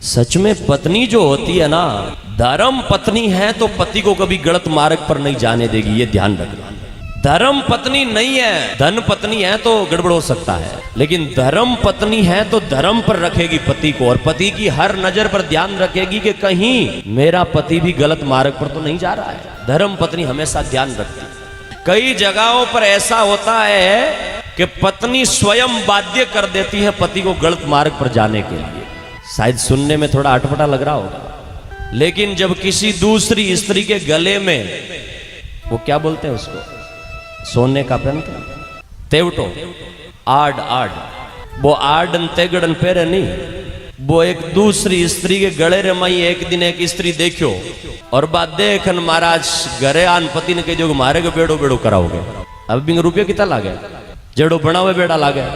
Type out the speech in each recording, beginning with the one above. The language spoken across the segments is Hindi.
सच में पत्नी जो होती है ना, धर्म पत्नी है तो पति को कभी गलत मार्ग पर नहीं जाने देगी, ये ध्यान रखना। धर्म पत्नी नहीं है, धन पत्नी है तो गड़बड़ हो सकता है, लेकिन धर्म पत्नी है तो धर्म पर रखेगी पति को, और पति की हर नजर पर ध्यान रखेगी कि कहीं मेरा पति भी गलत मार्ग पर तो नहीं जा रहा है। धर्म पत्नी हमेशा ध्यान रखती है। कई जगहों पर ऐसा होता है कि पत्नी स्वयं बाध्य कर देती है पति को गलत मार्ग पर जाने के लिए। शायद सुनने में थोड़ा अटपटा लग रहा होगा, लेकिन जब किसी दूसरी स्त्री के गले में, वो क्या बोलते हैं उसको, सोने का पहनते तेवटो, आड़ आड़, वो आड़न तेगड़न पेरे नहीं, वो एक दूसरी स्त्री के गले रे मई एक दिन एक स्त्री देखो और बात देखन महाराज घरे आन पति ने कह मारे को बेड़ो बेड़ो कराओगे। अब बिंग रुपये कितना लागे, जेड़ो बनावे बेड़ा लागे।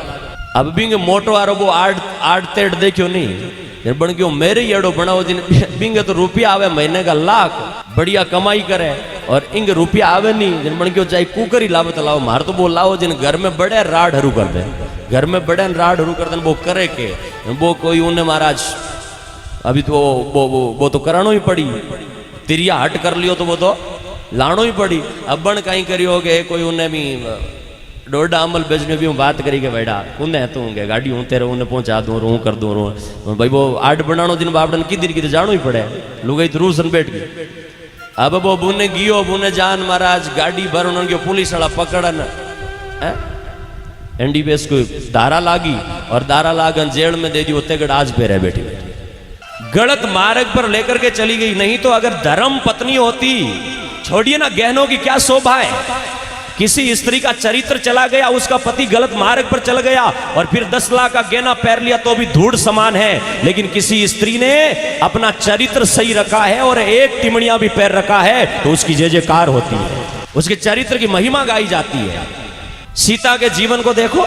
अब बिंग मोटो आरो वो आड़ तेड़ देखो नहीं, बन गयो मेरे एड़ो बनाओ जिन बिंग तो रुपया आवे महीने का लाख, बढ़िया कमाई करे, और इंग रुपया आवे नहीं, जिन बन गयो चाहे कुकर ही लावे तो लाओ, मार तो वो लाओ जिन घर में बड़े राड हरू कर दे, घर में बड़े राड हरू कर दे, वो करे के वो कोई उन्हें महाराज अभी तो वो तो करानो ही पड़ी, तिरिया हट कर लियो तो वो तो लानो ही पड़ी। अब बन कहीं करियोगे कोई उन्हें भी डोडा अमल बेचने भी बात करी के बैठा उन्हें तू गाड़ी हूँ तेरे उन्हें पहुंचा दूँ रू कर दूँ रू भाई वो आठ बनानो दिन बापड़न किधर जानो ही पड़े, लुगाई तो रूसन बैठ गई। अब वो बुने गियो बुने जान महाराज गाड़ी भर उन्होंने पुलिस वाला पकड़न एनडीपीएस को धारा लागी और धारा लागन जेल में दे दी, उत्ते आज पे रह बैठी गलत मार्ग पर लेकर के चली गई। नहीं तो अगर धर्म पत्नी होती, छोड़िए ना गहनों की क्या शोभा है, किसी स्त्री का चरित्र चला गया, उसका पति गलत मार्ग पर चल गया और फिर 10 लाख का गहना पैर लिया तो भी धूड़ समान है, लेकिन किसी स्त्री ने अपना चरित्र सही रखा है और एक टिमड़िया भी पैर रखा है तो उसकी जय जयकार होती है, उसके चरित्र की महिमा गाई जाती है। सीता के जीवन को देखो,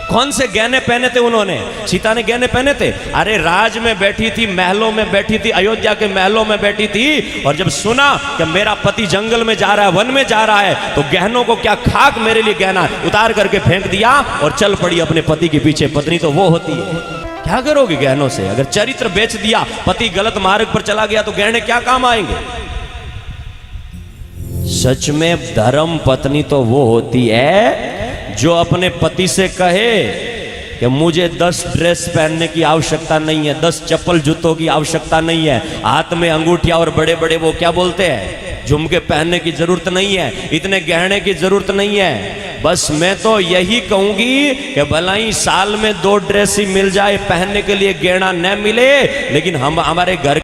कौन से गहने पहने थे उन्होंने, सीता ने गहने पहने थे। अरे राज में बैठी थी, महलों में बैठी थी, अयोध्या के महलों में बैठी थी, और जब सुना कि मेरा पति जंगल में जा रहा है, वन में जा रहा है, तो गहनों को क्या खाक मेरे लिए गहना उतार करके फेंक दिया और चल पड़ी अपने पति के पीछे। पत्नी तो वो होती है, क्या करोगे गहनों से? अगर चरित्र बेच दिया, पति गलत मार्ग पर चला गया तो गहने क्या काम आएंगे? सच में धर्म पत्नी तो वो होती है जो अपने पति से कहे कि मुझे 10 ड्रेस पहनने की आवश्यकता नहीं है, 10 चप्पल जूतों की आवश्यकता नहीं है, हाथ में अंगूठिया और बड़े बड़े वो क्या बोलते हैं झुमके पहनने की जरूरत नहीं है, इतने गहने की जरूरत नहीं है। बस मैं तो यही कहूंगी कि भला ही साल में 2 ड्रेस ही मिल जाए पहनने के लिए, गहना न मिले, लेकिन हम हमारे घर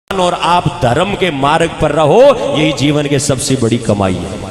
और आप धर्म के मार्ग पर रहो, यही जीवन की सबसे बड़ी कमाई है।